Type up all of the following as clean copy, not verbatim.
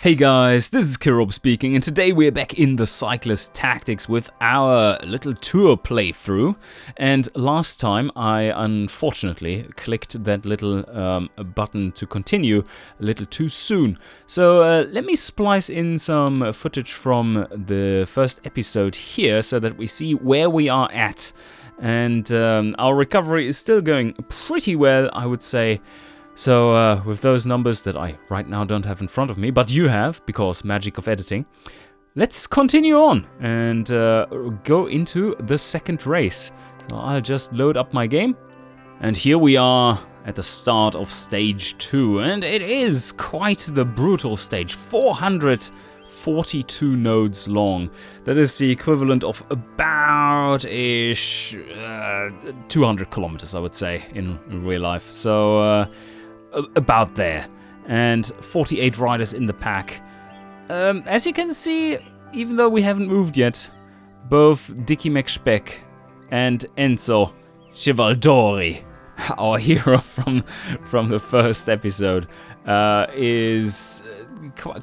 Hey guys, this is Kirob speaking, and today we're back in the Cyclist tactics with our little tour playthrough. And last time I unfortunately clicked that little button to continue a little too soon. So let me splice in some footage from the first episode here so that we see where we are at. And our recovery is still going pretty well, I would say. So with those numbers that I right now don't have in front of me, but you have, because magic of editing, let's continue on and go into the second race. So I'll just load up my game. And here we are at the start of stage 2, and it is quite the brutal stage, 442 nodes long. That is the equivalent of about-ish 200 kilometers, I would say, in real life. So about there, and 48 riders in the pack. As you can see, even though we haven't moved yet, both Dicky McSpeck and Enzo Civaldori, our hero from the first episode, is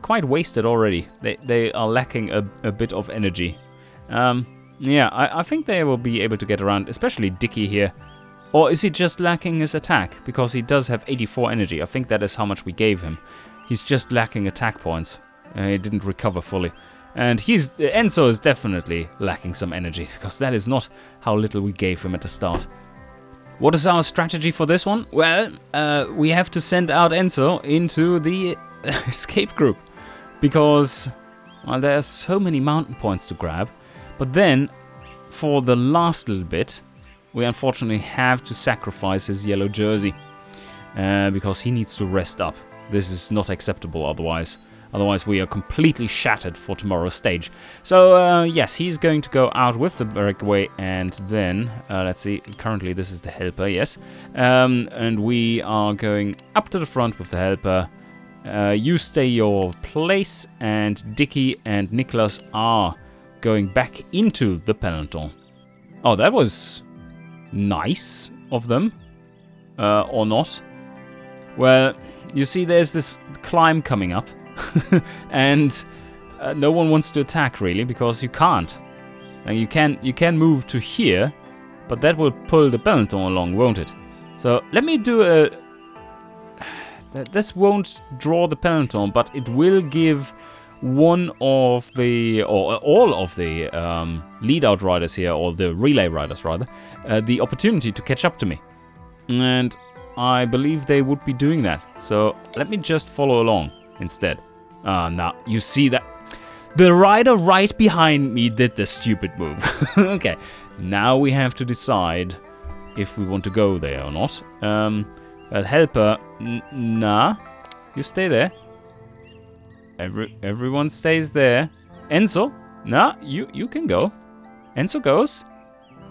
quite wasted already. They are lacking a bit of energy. Yeah, I think they will be able to get around, especially Dicky here. Or is he just lacking his attack? Because he does have 84 energy. I think that is how much we gave him. He's just lacking attack points. He didn't recover fully. And Enzo is definitely lacking some energy, because that is not how little we gave him at the start. What is our strategy for this one? Well, we have to send out Enzo into the escape group. Because, well, there are so many mountain points to grab. But then, for the last little bit, we unfortunately have to sacrifice his yellow jersey because he needs to rest up. This is not acceptable otherwise. Otherwise we are completely shattered for tomorrow's stage. So yes, he's going to go out with the breakaway, and then, let's see, currently this is the helper, yes. And we are going up to the front with the helper. You stay your place, and Dicky and Niklas are going back into the peloton. Oh, that was nice of them, or not. Well, you see there's this climb coming up, and no one wants to attack really, because you can't. And you can move to here, but that will pull the peloton along, won't it? So let me do this won't draw the peloton, but it will give one of the, or all of the lead-out riders here, or the relay riders rather, the opportunity to catch up to me. And I believe they would be doing that. So let me just follow along instead. Now, you see that the rider right behind me did the stupid move. Okay, now we have to decide if we want to go there or not. Well, helper, nah, you stay there. Everyone stays there. Enzo, nah, you can go. Enzo goes.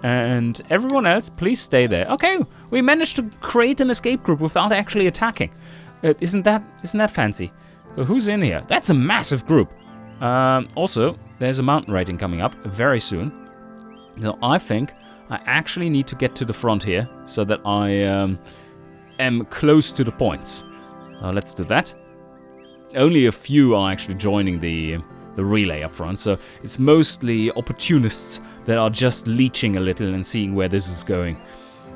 And everyone else, please stay there. Okay, we managed to create an escape group without actually attacking. Isn't that fancy? So who's in here? That's a massive group. Also, there's a mountain rating coming up very soon. So I think I actually need to get to the front here so that I am close to the points. Let's do that. Only a few are actually joining the relay up front, so it's mostly opportunists that are just leeching a little and seeing where this is going.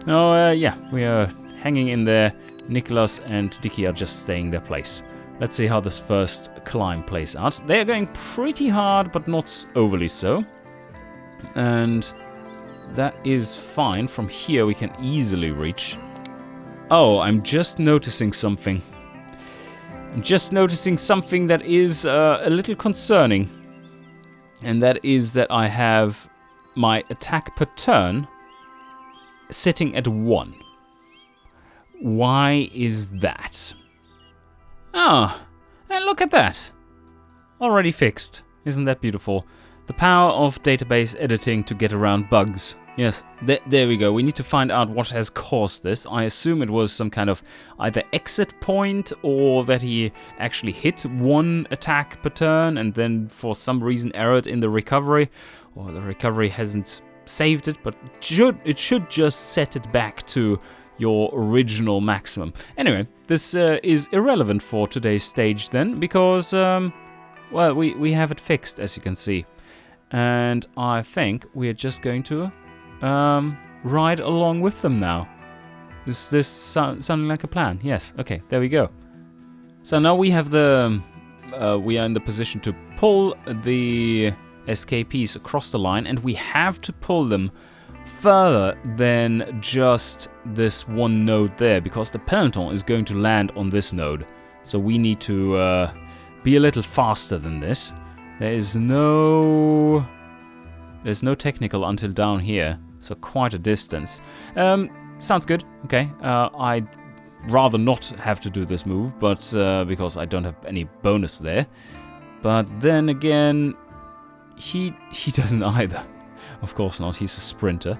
Oh, yeah, we are hanging in there. Nicholas and Dicky are just staying their place. Let's see how this first climb plays out. They are going pretty hard, but not overly so. And that is fine. From here we can easily reach. Oh, I'm just noticing something. I'm just noticing something that is a little concerning. And that is that I have my attack per turn sitting at 1. Why is that? Ah, and look at that. Already fixed. Isn't that beautiful? The power of database editing to get around bugs. Yes, there we go. We need to find out what has caused this. I assume it was some kind of either exit point, or that he actually hit one attack per turn and then for some reason errored in the recovery, or the recovery hasn't saved it, but it should just set it back to your original maximum. Anyway, this is irrelevant for today's stage then, because well, we have it fixed, as you can see. And I think we're just going to ride along with them now. Is this sounding like a plan? Yes. Okay, there we go. So now we have the... we are in the position to pull the escapees across the line, and we have to pull them further than just this one node there, because the peloton is going to land on this node. So we need to be a little faster than this. There's no technical until down here, so quite a distance. Sounds good. Okay, I'd rather not have to do this move, but because I don't have any bonus there. But then again, he doesn't either. Of course not. He's a sprinter.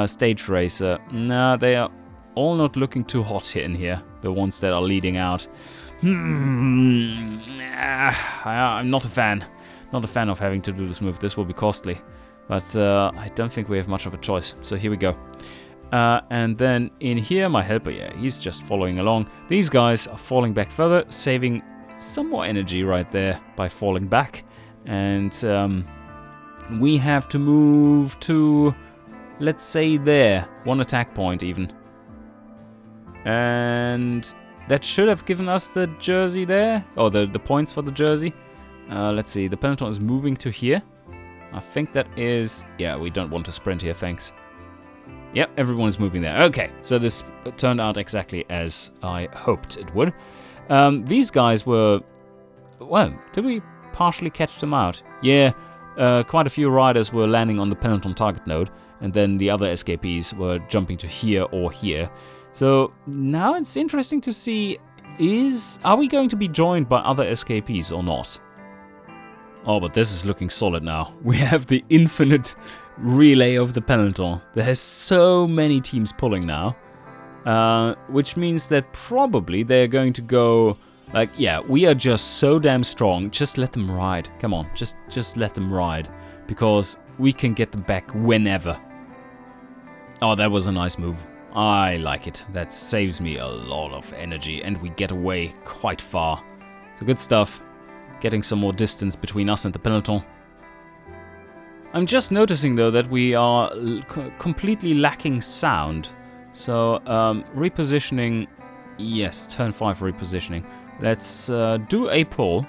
Stage racer. Nah, they are all not looking too hot here in here. The ones that are leading out. I'm not a fan. Not a fan of having to do this move. This will be costly. But I don't think we have much of a choice. So here we go. And then in here, my helper, yeah, he's just following along. These guys are falling back further, saving some more energy right there by falling back. And we have to move to, let's say there, one attack point even. And that should have given us the jersey there, or the points for the jersey. Let's see, the peloton is moving to here. I think that is, yeah, we don't want to sprint here, thanks. Yep, everyone is moving there. Okay, so this turned out exactly as I hoped it would. These guys were, well, did we partially catch them out? Yeah, quite a few riders were landing on the peloton target node, and then the other escapees were jumping to here or here. So now it's interesting to see, are we going to be joined by other escapees or not? Oh, but this is looking solid now. We have the infinite relay of the peloton. There's so many teams pulling now, which means that probably they're going to go like, yeah, we are just so damn strong. Just let them ride. Come on, just let them ride, because we can get them back whenever. Oh, that was a nice move. I like it. That saves me a lot of energy, and we get away quite far. So good stuff. Getting some more distance between us and the peloton. I'm just noticing though that we are completely lacking sound. So repositioning, yes, turn 5 repositioning. Let's do a pull.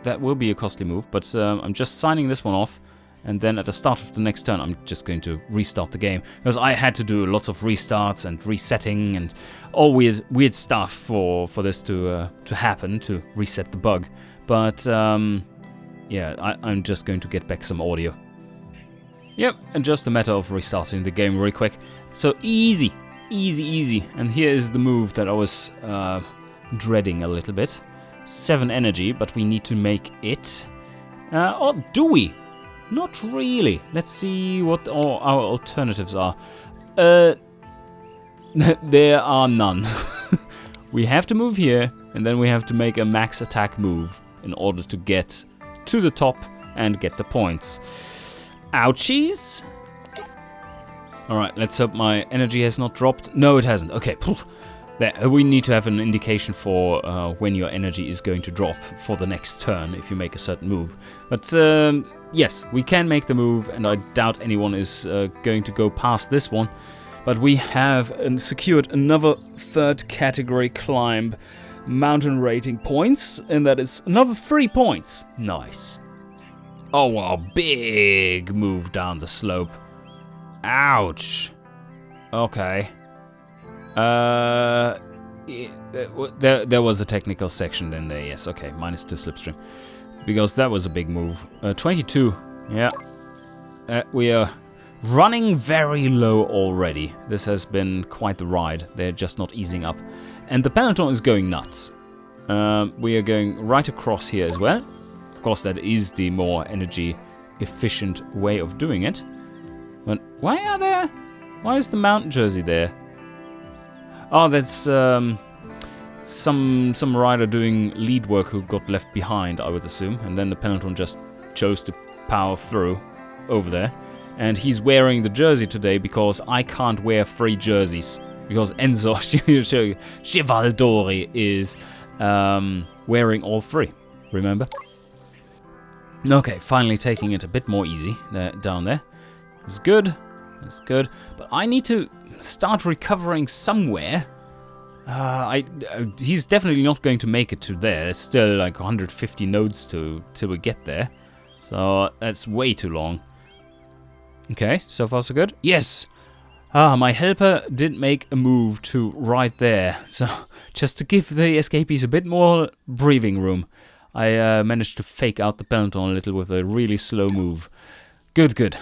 That will be a costly move, but I'm just signing this one off. And then at the start of the next turn, I'm just going to restart the game. Because I had to do lots of restarts and resetting and all weird stuff for this to happen, to reset the bug. But yeah, I'm just going to get back some audio. Yep, and just a matter of restarting the game really quick. So easy. And here is the move that I was dreading a little bit. 7 energy, but we need to make it. Or do we? Not really. Let's see what our alternatives are. There are none. We have to move here, and then we have to make a max attack move in order to get to the top and get the points. Ouchies! Alright, let's hope my energy has not dropped. No, it hasn't. Okay, there, we need to have an indication for when your energy is going to drop for the next turn if you make a certain move. But yes, we can make the move, and I doubt anyone is going to go past this one. But we have secured another 3rd category climb mountain rating points, and that is another 3 points. Nice. Oh wow, big move down the slope. Ouch. Okay. There was a technical section in there, yes, okay, -2 slipstream. Because that was a big move. 22, yeah. We are running very low already. This has been quite the ride. They're just not easing up. And the peloton is going nuts. We are going right across here as well. Of course, that is the more energy efficient way of doing it. But why is the mountain jersey there? Oh, that's some rider doing lead work who got left behind, I would assume. And then the peloton just chose to power through over there. And he's wearing the jersey today because I can't wear 3 jerseys. Because Enzo Civaldori is wearing all 3. Remember? Okay, finally taking it a bit more easy down there. It's good. That's good. But I need to start recovering somewhere. He's definitely not going to make it to there. There's still like 150 nodes till we get there. So that's way too long. Okay, so far so good. Yes! My helper did make a move to right there. So just to give the escapees a bit more breathing room, I managed to fake out the peloton a little with a really slow move. Good, good.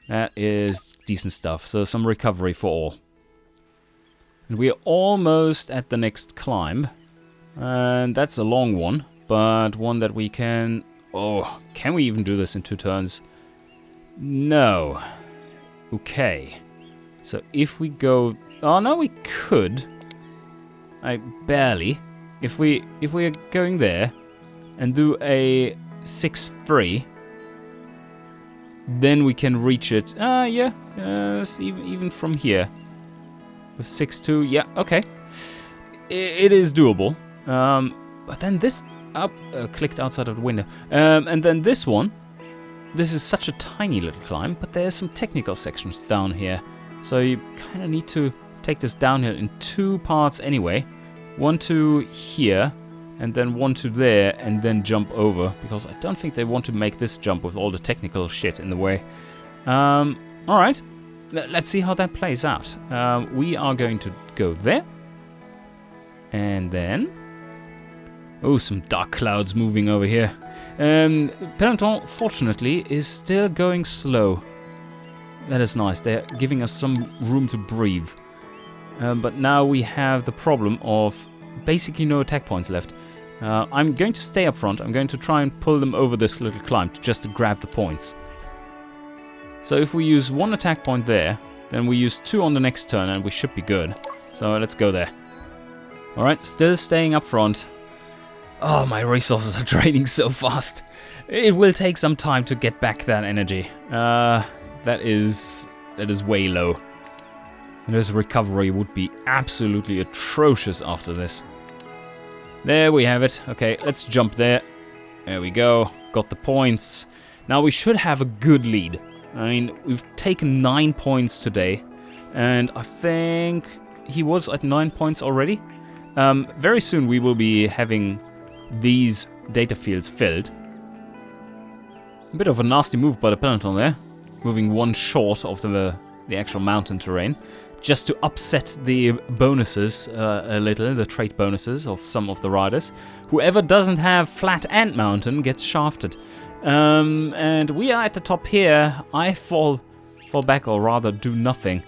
That is decent stuff. So some recovery for all. And we're almost at the next climb. And that's a long one, but one that we can... Oh, can we even do this in 2 turns? No. Okay. So if we go... Oh, no, we could. Barely. If we're going there and do a 6-3, then we can reach it. Yeah. Even from here. With 6-2, yeah, okay. It is doable. But then this clicked outside of the window. And then this one. This is such a tiny little climb, but there's some technical sections down here. So you kind of need to take this downhill in 2 parts anyway. 1 to here, and then 1 to there, and then jump over. Because I don't think they want to make this jump with all the technical shit in the way. Alright. Let's see how that plays out. We are going to go there. And then... Oh, some dark clouds moving over here. Peloton, fortunately, is still going slow. That is nice. They're giving us some room to breathe. But now we have the problem of basically no attack points left. I'm going to stay up front. I'm going to try and pull them over this little climb just to grab the points. So if we use 1 attack point there, then we use 2 on the next turn and we should be good. So let's go there. Alright, still staying up front. Oh, my resources are draining so fast. It will take some time to get back that energy. That is way low. And this recovery would be absolutely atrocious after this. There we have it. Okay, let's jump there. There we go. Got the points. Now we should have a good lead. I mean, we've taken 9 points today. And I think he was at 9 points already. Very soon we will be having these data fields filled. A bit of a nasty move by the peloton there. Moving 1 short of the actual mountain terrain. Just to upset the bonuses a little, the trait bonuses of some of the riders. Whoever doesn't have flat and mountain gets shafted. And we are at the top here. I fall back, or rather do nothing.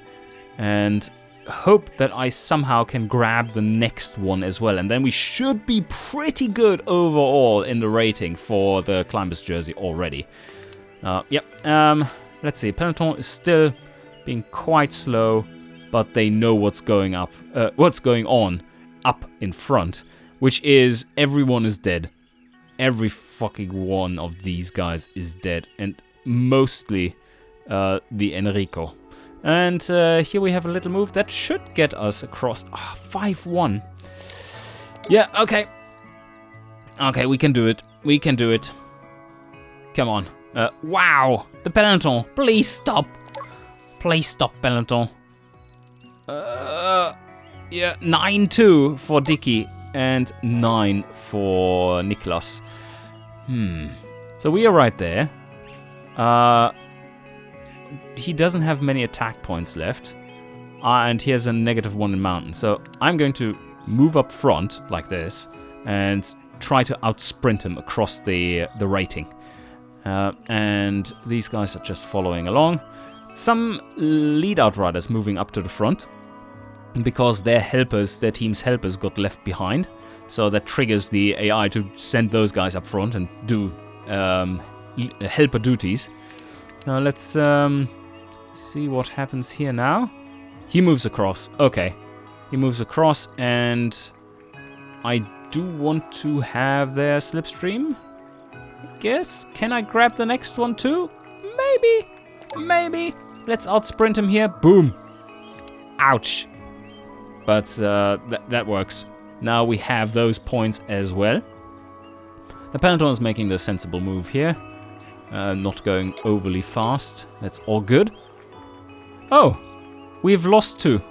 And hope that I somehow can grab the next one as well. And then we should be pretty good overall in the rating for the Climber's Jersey already. Yep. Let's see. Peloton is still being quite slow, but they know what's going on up in front, which is everyone is dead. Every fucking one of these guys is dead, and mostly the Enrico. And here we have a little move that should get us across. 5-1. Yeah, okay. Okay, we can do it. We can do it. Come on. Wow. The peloton. Please stop. Please stop, peloton. Yeah, 9-2 for Dicky and 9 for Niklas. So we are right there. He doesn't have many attack points left. And he has a -1 in mountain. So I'm going to move up front like this and try to outsprint him across the rating. And these guys are just following along. Some lead outriders moving up to the front because their team's helpers got left behind. So that triggers the AI to send those guys up front and do helper duties. Now let's see what happens here now. He moves across. Okay. He moves across, and I do want to have their slipstream, I guess. Can I grab the next one too? Maybe. Let's outsprint him here. Boom. Ouch. But that works. Now we have those points as well. The peloton is making the sensible move here. not going overly fast. That's all good. Oh, we've lost 2.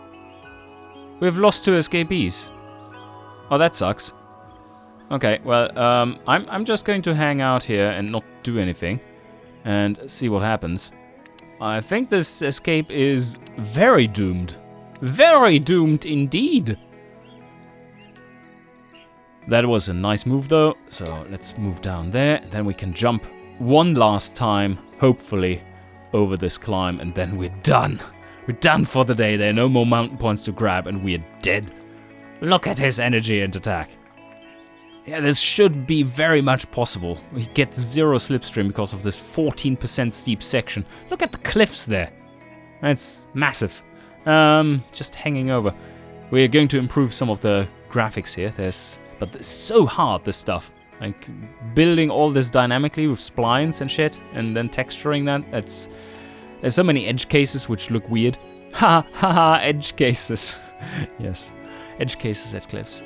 We've lost 2 escapees. Oh, that sucks. Okay, well, I'm just going to hang out here and not do anything and see what happens. I think this escape is very doomed. Very doomed indeed. That was a nice move though, so let's move down there. Then we can jump one last time, hopefully, over this climb, and then we're done. We're done for the day. There are no more mountain points to grab, and we're dead. Look at his energy and attack. Yeah, this should be very much possible. We get 0 slipstream because of this 14% steep section. Look at the cliffs there. That's massive. Just hanging over. We're going to improve some of the graphics here. But it's so hard, this stuff. Like, building all this dynamically with splines and shit, and then texturing that, there's so many edge cases which look weird. Ha ha ha, edge cases. Yes, edge cases at cliffs.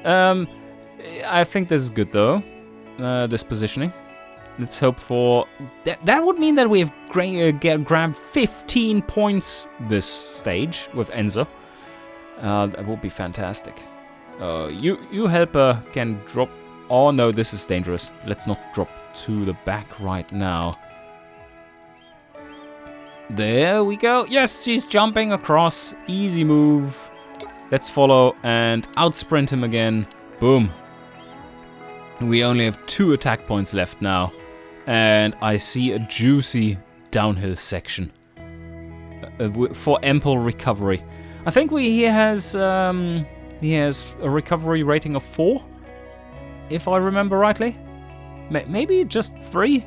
I think this is good though, this positioning. Let's hope for... That would mean that we have grabbed 15 points this stage with Enzo. That would be fantastic. You helper can drop... Oh no, this is dangerous. Let's not drop to the back right now. There we go. Yes, she's jumping across. Easy move. Let's follow and outsprint him again. Boom. We only have 2 attack points left now. And I see a juicy downhill section. For ample recovery. I think he has a recovery rating of 4. If I remember rightly. Maybe just 3.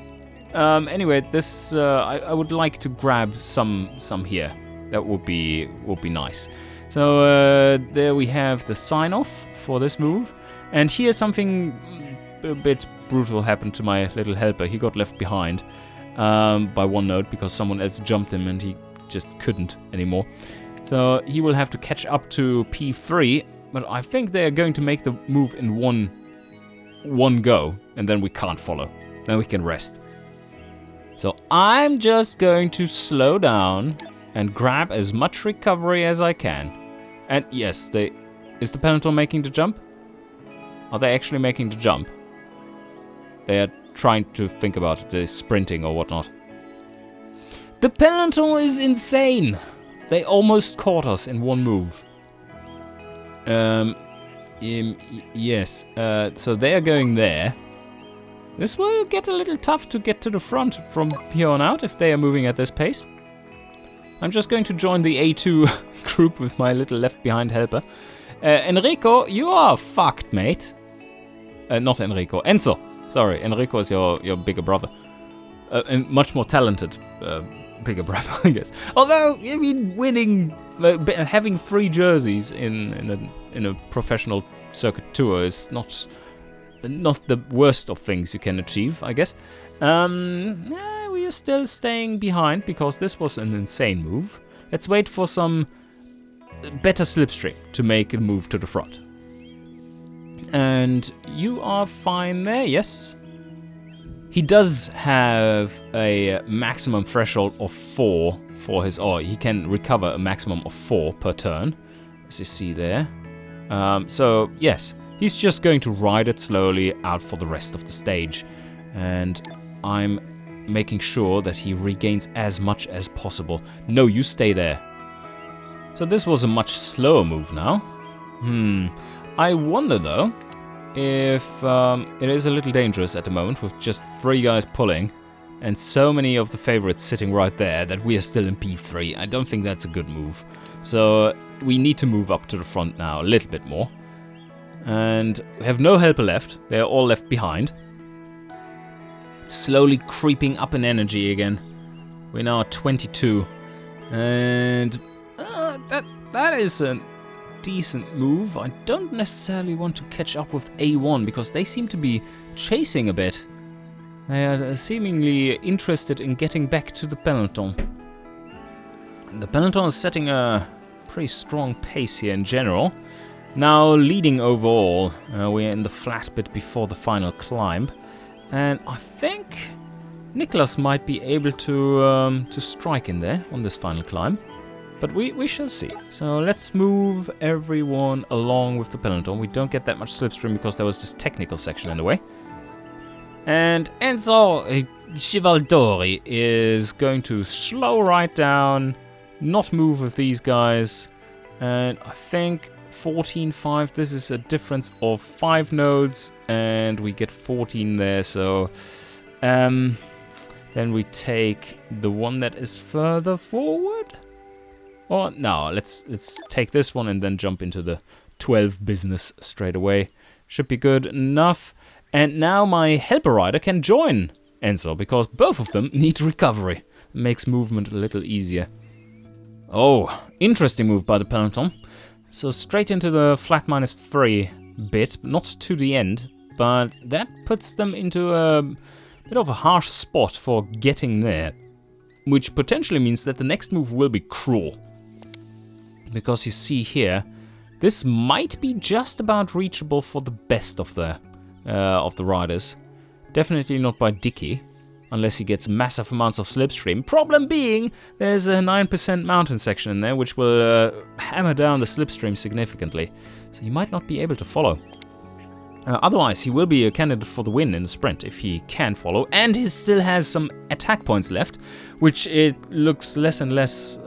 Anyway, this I would like to grab some here. That would be nice. So there we have the sign off for this move, and here something a bit brutal happened to my little helper. He got left behind by 1 node because someone else jumped him and he just couldn't anymore. So he will have to catch up to P3, but I think they are going to make the move in one go, and then we can't follow. Then we can rest. So I'm just going to slow down and grab as much recovery as I can. And yes, is the peloton making the jump? Are they actually making the jump? They are trying to think about it. They're sprinting or whatnot. The peloton is insane. They almost caught us in 1 move. Yes. So they are going there. This will get a little tough to get to the front from here on out if they are moving at this pace. I'm just going to join the A2 group with my little left behind helper. Enrico, you are fucked, mate. Not Enrico, Enzo. Sorry, Enrico is your bigger brother. And much more talented bigger brother, I guess. Although, I mean, winning, having 3 jerseys in a professional circuit tour is not the worst of things you can achieve, I guess. We are still staying behind because this was an insane move. Let's wait for some better slipstream to make a move to the front. And you are fine there, yes? He does have a maximum threshold of 4 for his... Oh, he can recover a maximum of 4 per turn, as you see there. So, yes. He's just going to ride it slowly out for the rest of the stage. And I'm making sure that he regains as much as possible. No, you stay there. So this was a much slower move now. I wonder, though, if it is a little dangerous at the moment with just 3 guys pulling and so many of the favorites sitting right there that we are still in P3. I don't think that's a good move. So we need to move up to the front now a little bit more. And we have no helper left. They're all left behind. Slowly creeping up in energy again. We're now at 22. And that is a decent move. I don't necessarily want to catch up with A1 because they seem to be chasing a bit. They are seemingly interested in getting back to the peloton. The peloton is setting a pretty strong pace here in general. Now leading overall, we're in the flat bit before the final climb. And I think Nicholas might be able to strike in there on this final climb. But we shall see. So let's move everyone along with the peloton. We don't get that much slipstream because there was this technical section in the way. And Enzo Civaldori is going to slow right down, not move with these guys. And I think 14.5, this is a difference of 5 nodes. And we get 14 there, so... then we take the one that is further forward. Or no, let's take this one and then jump into the 12 business straight away. Should be good enough. And now my helper rider can join Enzo, because both of them need recovery. Makes movement a little easier. Oh, interesting move by the peloton. So straight into the flat -3 bit, not to the end, but that puts them into a bit of a harsh spot for getting there. Which potentially means that the next move will be cruel. Because you see here, this might be just about reachable for the best of the riders. Definitely not by Dicky, unless he gets massive amounts of slipstream. Problem being, there's a 9% mountain section in there, which will hammer down the slipstream significantly. So he might not be able to follow. Otherwise, he will be a candidate for the win in the sprint if he can follow. And he still has some attack points left, which it looks less and less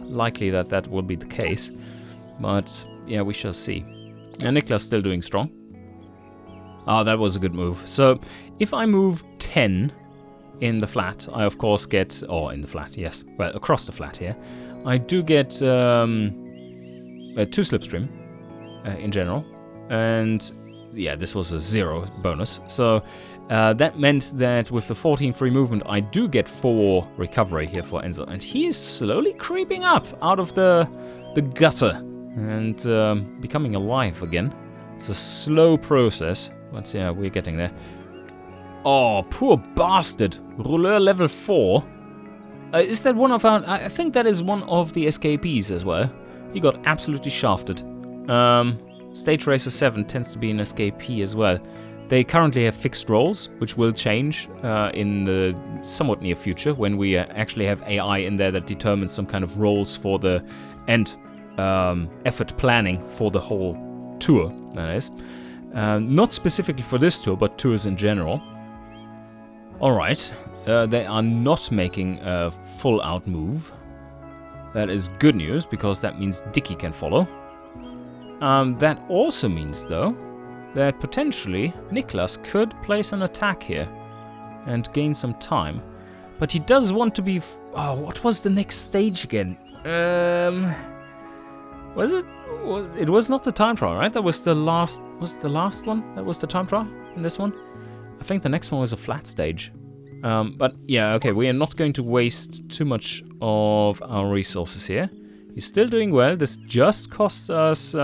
likely that that will be the case. But yeah, we shall see. And Niklas still doing strong. Oh, that was a good move. So if I move 10 in the flat, I of course get... Or in the flat, yes. Well, across the flat here. I do get 2 slipstream in general. And... yeah, this was a 0 bonus. So that meant that with the 14 free movement, I do get 4 recovery here for Enzo. And he is slowly creeping up out of the gutter and becoming alive again. It's a slow process, but yeah, we're getting there. Oh, poor bastard. Rouleur level 4. Is that one of our... I think that is one of the escapees as well. He got absolutely shafted. Stage Racer 7 tends to be an escapee as well. They currently have fixed roles, which will change in the somewhat near future when we actually have AI in there that determines some kind of roles for the and effort planning for the whole tour, that is. Not specifically for this tour, but tours in general. Alright, they are not making a full-out move. That is good news, because that means Dicky can follow. That also means, though, that potentially Niklas could place an attack here and gain some time. But he does want to be... oh, what was the next stage again? Was it? It was not the time trial, right? That was the last... was it the last one? That was the time trial in this one? I think the next one was a flat stage. But yeah, okay, we are not going to waste too much of our resources here. He's still doing well. This just costs us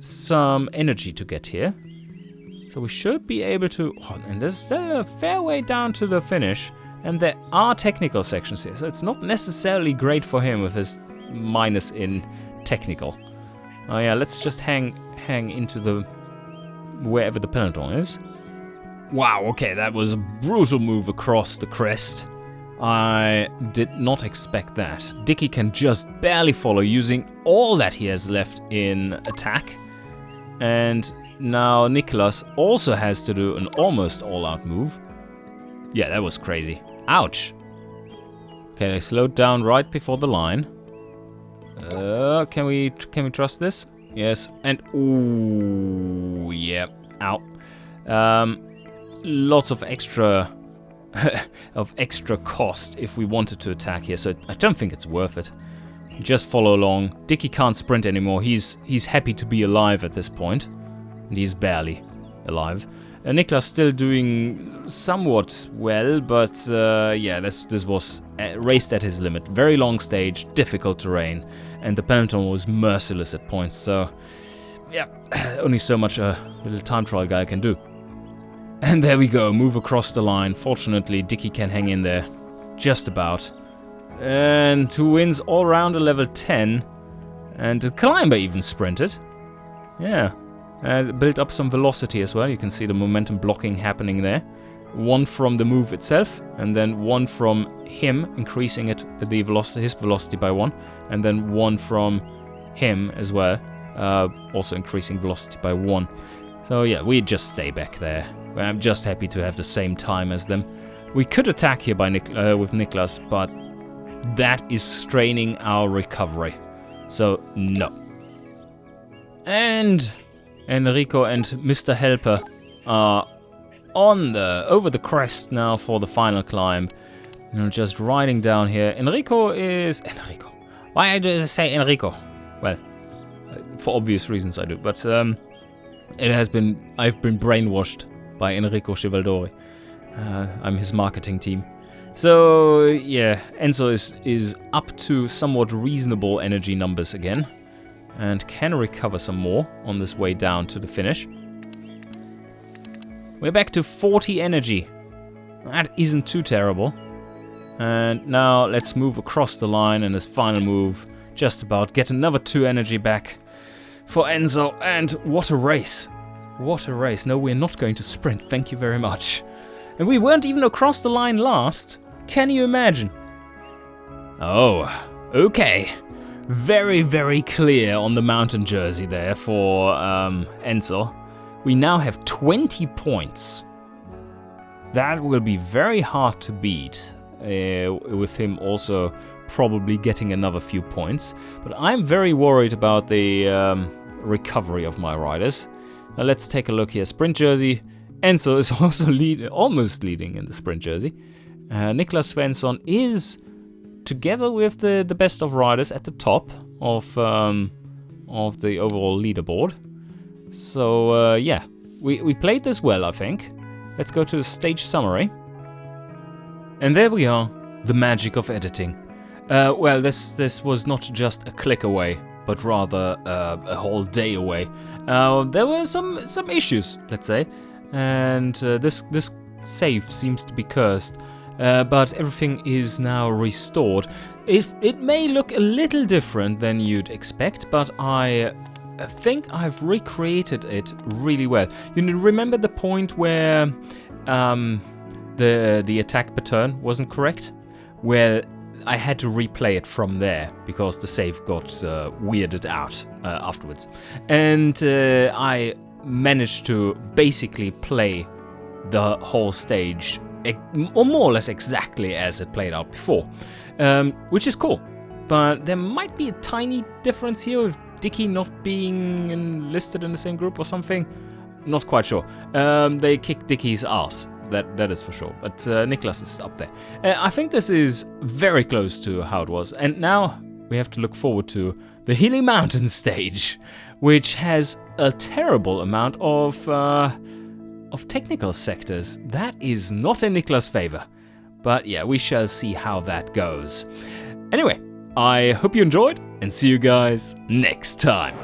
some energy to get here. So we should be able to... oh, and there's still a fair way down to the finish. And there are technical sections here. So it's not necessarily great for him with his minus in technical. Oh yeah, let's just hang into the... wherever the peloton is. Wow, okay, that was a brutal move across the crest. I did not expect that. Dicky can just barely follow using all that he has left in attack. And now Nicholas also has to do an almost all-out move. Yeah, that was crazy. Ouch. Okay, they slowed down right before the line. Can we trust this? Yes. And ooh, yeah. Ow. Lots of extra cost if we wanted to attack here, so I don't think it's worth it. Just follow along. Dicky can't sprint anymore. He's happy to be alive at this point, and he's barely alive. Niklas still doing somewhat well, but yeah, this was raced at his limit. Very long stage, difficult terrain, and the peloton was merciless at points. So yeah, only so much a little time trial guy can do. And there we go, move across the line. Fortunately, Dicky can hang in there, just about. And who wins all round a level 10. And the climber even sprinted. Yeah, built up some velocity as well. You can see the momentum blocking happening there. one from the move itself, and then one from him, increasing the velocity, his velocity by 1, and then one from him as well, also increasing velocity by 1. So yeah, we just stay back there. I'm just happy to have the same time as them. We could attack here by with Niklas, but that is straining our recovery. So no. And Enrico and Mr. Helper are over the crest now for the final climb. You know, just riding down here. Enrico. Why do I say Enrico? Well, for obvious reasons I do, but I've been brainwashed by Enrico Chivaldori. I'm his marketing team. So yeah, Enzo is up to somewhat reasonable energy numbers again, and can recover some more on this way down to the finish. We're back to 40 energy. That isn't too terrible. And now let's move across the line, and this final move, just about get another 2 energy back for Enzo. And what a race. What a race. No, we're not going to sprint, thank you very much. And we weren't even across the line last. Can you imagine? Oh, okay. Very, very clear on the mountain jersey there for Enzo. We now have 20 points. That will be very hard to beat, with him also probably getting another few points. But I'm very worried about the recovery of my riders. Now let's take a look here. Sprint jersey. Enzo is also almost leading in the sprint jersey. Niklas Svensson is, together with the best of riders, at the top of the overall leaderboard. So yeah, we played this well, I think. Let's go to the stage summary. And there we are, the magic of editing. Well, this was not just a click away, but rather a whole day away. There were some issues, let's say, and this save seems to be cursed. But everything is now restored. It may look a little different than you'd expect, but I think I've recreated it really well. You remember the point where the attack pattern wasn't correct? Well, I had to replay it from there because the save got weirded out afterwards. And I managed to basically play the whole stage or more or less exactly as it played out before, which is cool. But there might be a tiny difference here with Dicky not being enlisted in the same group or something. Not quite sure. They kicked Dicky's ass, that is for sure. But Niklas is up there. I think this is very close to how it was. And now we have to look forward to the Hilly Mountain stage, which has a terrible amount of technical sectors. That is not in Niklas' favor. But yeah, we shall see how that goes. Anyway, I hope you enjoyed, and see you guys next time.